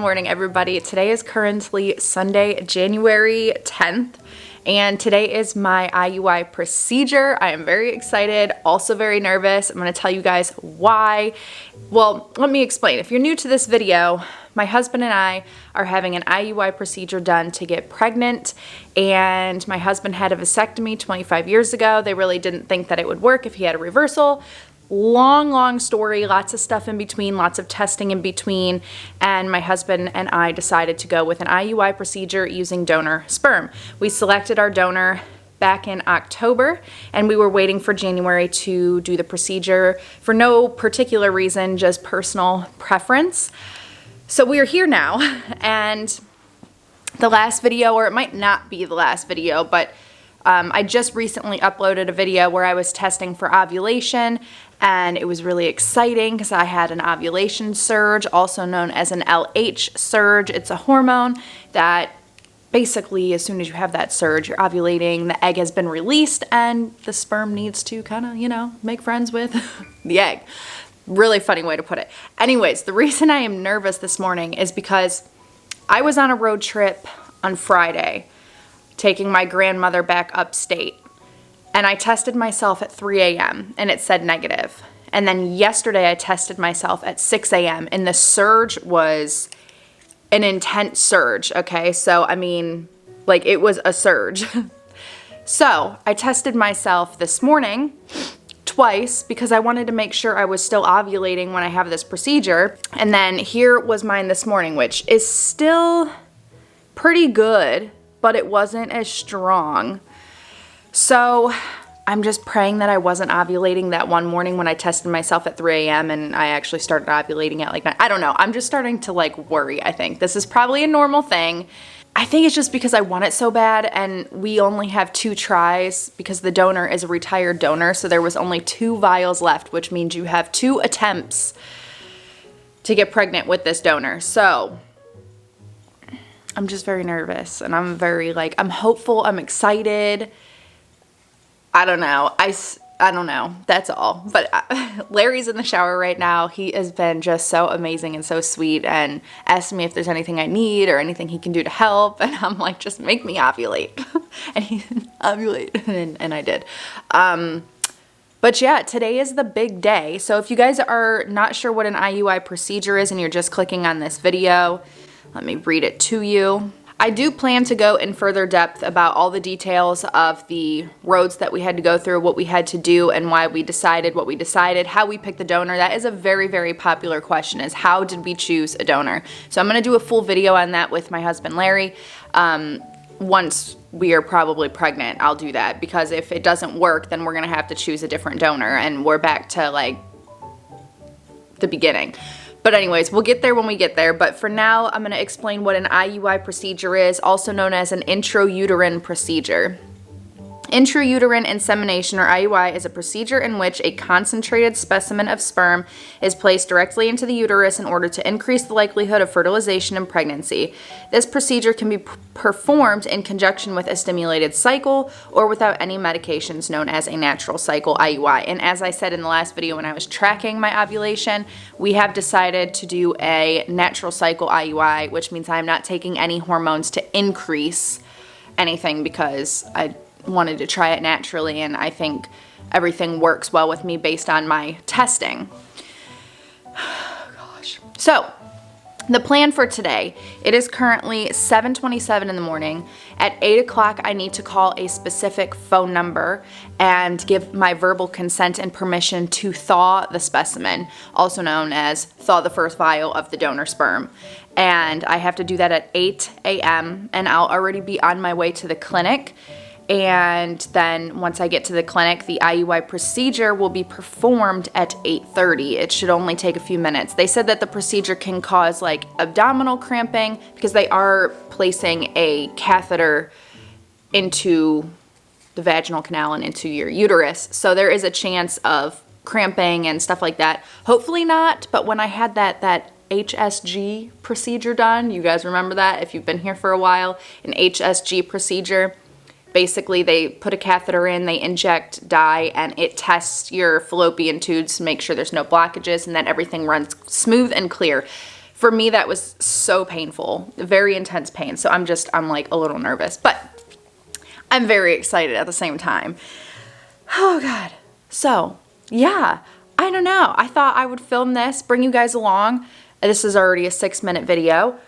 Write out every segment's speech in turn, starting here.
morning, everybody. Today is currently Sunday, January 10th, and today is my IUI procedure. I am very excited, also very nervous. I'm going to tell you guys why. Well, let me explain. If you're new to this video, my husband and I are having an IUI procedure done to get pregnant, and my husband had a vasectomy 25 years ago. They really didn't think that it would work if he had a reversal. Long story, lots of stuff in between, lots of testing in between, and my husband and I decided to go with an IUI procedure using donor sperm. We selected our donor back in October, and we were waiting for January to do the procedure for no particular reason, just personal preference. So we are here now, and the last video, or it might not be the last video, but I just recently uploaded a video where I was testing for ovulation, and it was really exciting because I had an ovulation surge, also known as an LH surge. It's a hormone that basically, as soon as you have that surge, you're ovulating, the egg has been released, and the sperm needs to kind of, make friends with the egg. Really funny way to put it. Anyways, the reason I am nervous this morning is because I was on a road trip on Friday, taking my grandmother back upstate, and I tested myself at 3 a.m. and it said negative. And then yesterday I tested myself at 6 a.m. and the surge was an intense surge, okay? So, it was a surge. So, I tested myself this morning twice because I wanted to make sure I was still ovulating when I have this procedure. And then here was mine this morning, which is still pretty good, but it wasn't as strong. So I'm just praying that I wasn't ovulating that one morning when I tested myself at 3 a.m. and I actually started ovulating at like 9. I don't know. I'm just starting to worry, I think. This is probably a normal thing. I think it's just because I want it so bad, and we only have 2 tries because the donor is a retired donor. So there was only 2 vials left, which means you have 2 attempts to get pregnant with this donor. So I'm just very nervous, and I'm very I'm hopeful, I'm excited. I don't know. I don't know. That's all. But Larry's in the shower right now. He has been just so amazing and so sweet and asked me if there's anything I need or anything he can do to help. And I'm like, just make me ovulate. And he ovulate. And I did. But yeah, today is the big day. So if you guys are not sure what an IUI procedure is and you're just clicking on this video, let me read it to you. I do plan to go in further depth about all the details of the roads that we had to go through, what we had to do, and why we decided what we decided, how we picked the donor. That is a very, very popular question, is how did we choose a donor? So I'm going to do a full video on that with my husband, Larry. Once we are probably pregnant, I'll do that, because if it doesn't work, then we're going to have to choose a different donor, and we're back to the beginning. But anyways, we'll get there when we get there. But for now, I'm going to explain what an IUI procedure is, also known as an intrauterine procedure. Intrauterine insemination, or IUI, is a procedure in which a concentrated specimen of sperm is placed directly into the uterus in order to increase the likelihood of fertilization and pregnancy. This procedure can be performed in conjunction with a stimulated cycle or without any medications, known as a natural cycle IUI. And as I said in the last video when I was tracking my ovulation, we have decided to do a natural cycle IUI, which means I'm not taking any hormones to increase anything, because I wanted to try it naturally, and I think everything works well with me based on my testing. Gosh. So, the plan for today, it is currently 7:27 in the morning. At 8 o'clock, I need to call a specific phone number and give my verbal consent and permission to thaw the specimen, also known as thaw the first vial of the donor sperm. And I have to do that at 8 a.m., and I'll already be on my way to the clinic. And then once I get to the clinic, the IUI procedure will be performed at 8:30. It should only take a few minutes. They said that the procedure can cause abdominal cramping because they are placing a catheter into the vaginal canal and into your uterus. So there is a chance of cramping and stuff like that. Hopefully not, but when I had that HSG procedure done, you guys remember that if you've been here for a while, an HSG procedure. Basically, they put a catheter in, they inject dye, and it tests your fallopian tubes to make sure there's no blockages and that everything runs smooth and clear. for me, that was so painful, very intense pain. So I'm like a little nervous, but I'm very excited at the same time. Oh God. So yeah, I don't know. I thought I would film this, bring you guys along. This is already a 6-minute video.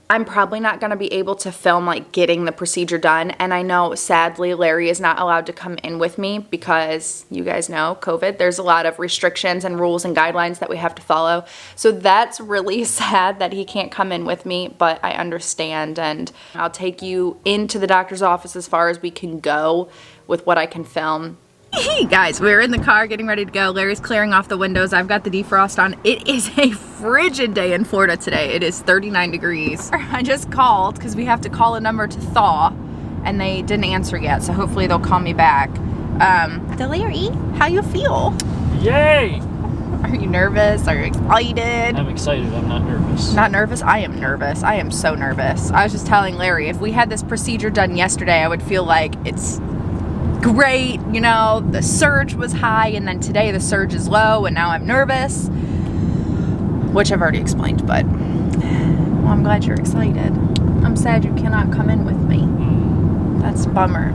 I'm probably not going to be able to film like getting the procedure done. And I know sadly Larry is not allowed to come in with me because you guys know COVID. There's a lot of restrictions and rules and guidelines that we have to follow. So that's really sad that he can't come in with me, but I understand. And I'll take you into the doctor's office as far as we can go with what I can film. Hey guys, we're in the car getting ready to go. Larry's clearing off the windows. I've got the defrost on. It is a frigid day in Florida today. It is 39 degrees. I just called because we have to call a number to thaw and they didn't answer yet. So hopefully they'll call me back. So Larry, how you feel? Yay! Are you nervous? Are you excited? I'm excited. I'm not nervous. Not nervous? I am nervous. I am so nervous. I was just telling Larry, if we had this procedure done yesterday, I would feel like it's great, you know, the surge was high and then today the surge is low and now I'm nervous, which I've already explained, but well, I'm glad you're excited. I'm sad you cannot come in with me. That's a bummer.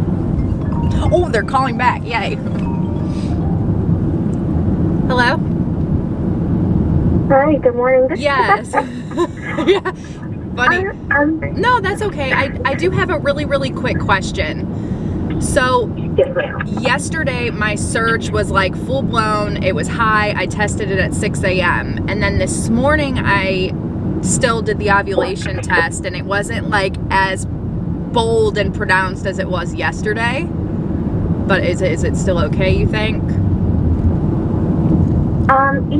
Oh, they're calling back. Yay. Hello? Hi, good morning. Yes. Yeah. Funny. No, that's okay. I do have a really quick question. So yesterday my surge was like full blown, it was high, I tested it at 6 a.m. and then this morning I still did the ovulation test and it wasn't like as bold and pronounced as it was yesterday, but is it still okay, you think?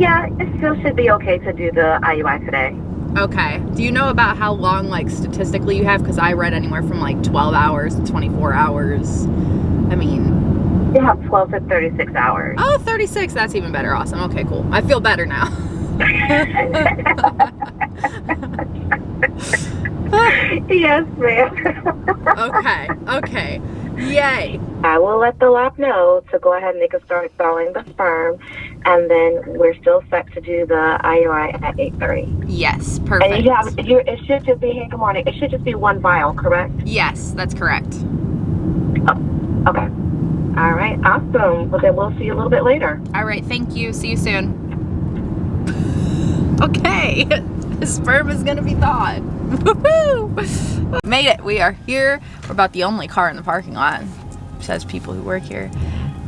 Yeah, it still should be okay to do the IUI today. Okay. Do you know about how long, like, statistically you have? Because I read anywhere from, like, 12 hours to 24 hours. I mean... You have 12 to 36 hours. Oh, 36. That's even better. Awesome. Okay, cool. I feel better now. Yes, ma'am. Okay. Yay. I will let the lab know to go ahead and they can start thawing the sperm. And then we're still set to do the IUI at 8:30. Yes, perfect. And it should just be, hey, good morning. It should just be one vial, correct? Yes, that's correct. Oh, okay. All right, awesome. Well, then we'll see you a little bit later. All right, thank you. See you soon. Okay, the sperm is gonna be thawed. Woohoo! Made it. We are here. We're about the only car in the parking lot. Says people who work here.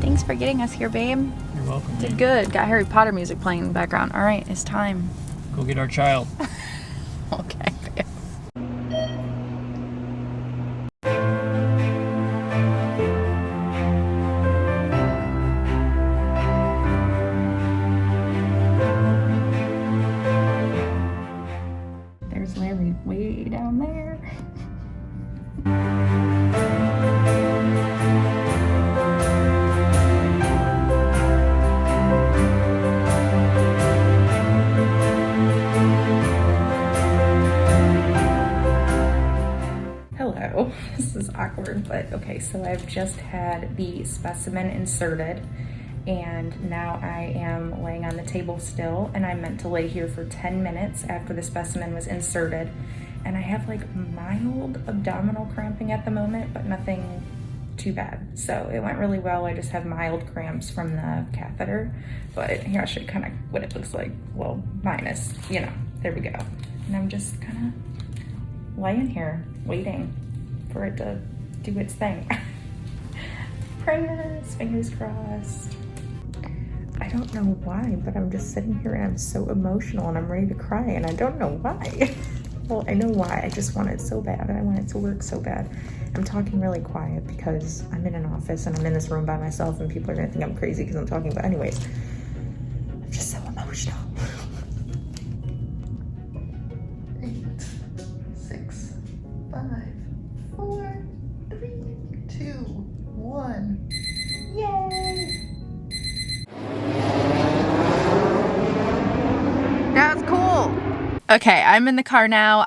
Thanks for getting us here, babe. You're welcome. Did good. Got Harry Potter music playing in the background. All right, it's time. Go get our child. Okay, babe. There's Larry way down there. Hello. This is awkward, but okay, so I've just had the specimen inserted and now I am laying on the table still, and I meant to lay here for 10 minutes after the specimen was inserted, and I have like mild abdominal cramping at the moment, but nothing too bad. So it went really well. I just have mild cramps from the catheter, but here I'll show you kind of what it looks like. Well, minus, you know, there we go. And I'm just kind of laying here waiting for it to do its thing. Prayers, fingers crossed. I don't know why, but I'm just sitting here and I'm so emotional and I'm ready to cry and I don't know why. Well, I know why. I just want it so bad and I want it to work so bad. I'm talking really quiet because I'm in an office and I'm in this room by myself and people are gonna think I'm crazy because I'm talking, but anyways, I'm just so emotional. 8, 6, 5, 4, 3, 2, 1. Yay! That's cool. Okay, I'm in the car now.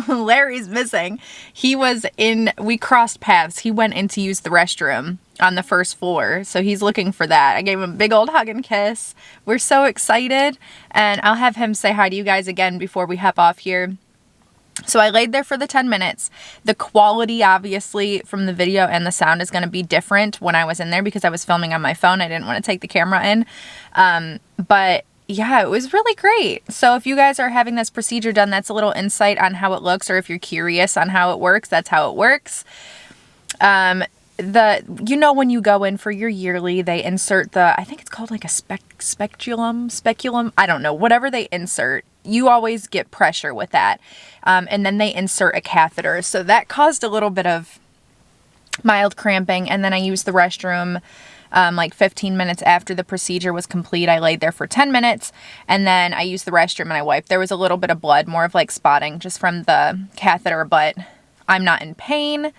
Larry's missing. We crossed paths. He went in to use the restroom on the first floor, so he's looking for that. I gave him a big old hug and kiss. We're so excited, and I'll have him say hi to you guys again before we hop off here. So I laid there for the 10 minutes. The quality, obviously, from the video and the sound is going to be different when I was in there because I was filming on my phone. I didn't want to take the camera in, but yeah, it was really great. So if you guys are having this procedure done, that's a little insight on how it looks, or if you're curious on how it works, that's how it works. You know, when you go in for your yearly, they insert I think it's called like a speculum, I don't know, whatever they insert. You always get pressure with that. And then they insert a catheter. So that caused a little bit of mild cramping. And then I used the restroom like 15 minutes after the procedure was complete. I laid there for 10 minutes and then I used the restroom and I wiped. There was a little bit of blood, more of like spotting just from the catheter, but I'm not in pain.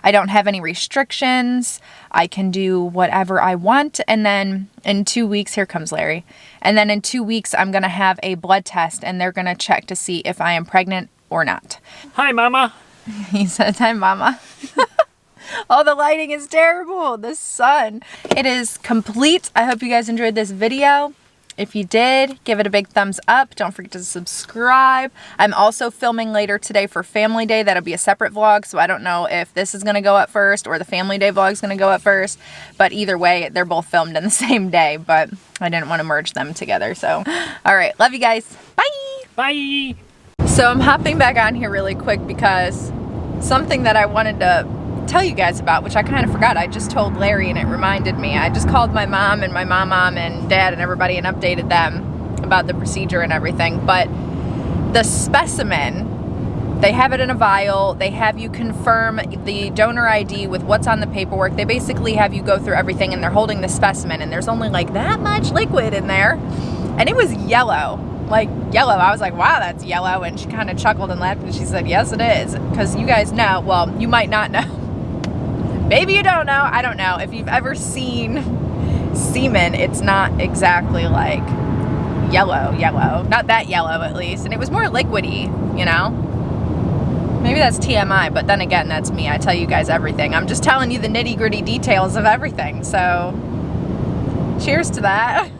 I don't have any restrictions. I can do whatever I want. And then in 2 weeks, here comes Larry. And then in 2 weeks, I'm going to have a blood test and they're going to check to see if I am pregnant or not. Hi, Mama. He said, hi, Mama. Oh, the lighting is terrible. The sun. It is complete. I hope you guys enjoyed this video. If you did, give it a big thumbs up. Don't forget to subscribe. I'm also filming later today for Family Day. That'll be a separate vlog, so I don't know if this is going to go up first or the Family Day vlog is going to go up first. But either way, they're both filmed in the same day, but I didn't want to merge them together. So, all right. Love you guys. Bye. Bye. So I'm hopping back on here really quick because something that I wanted to tell you guys about, which I kind of forgot. I just told Larry and it reminded me. I just called my mom and my mom and dad and everybody and updated them about the procedure and everything. But the specimen, they have it in a vial. They have you confirm the donor ID with what's on the paperwork. They basically have you go through everything and they're holding the specimen and there's only like that much liquid in there. And it was yellow. Like yellow. I was like, wow, that's yellow. And she kind of chuckled and laughed and she said, yes, it is. Because you guys know, well, you might not know. Maybe you don't know. I don't know. If you've ever seen semen, it's not exactly like yellow. Not that yellow, at least. And it was more liquidy, you know? Maybe that's TMI, but then again, that's me. I tell you guys everything. I'm just telling you the nitty-gritty details of everything. So, cheers to that.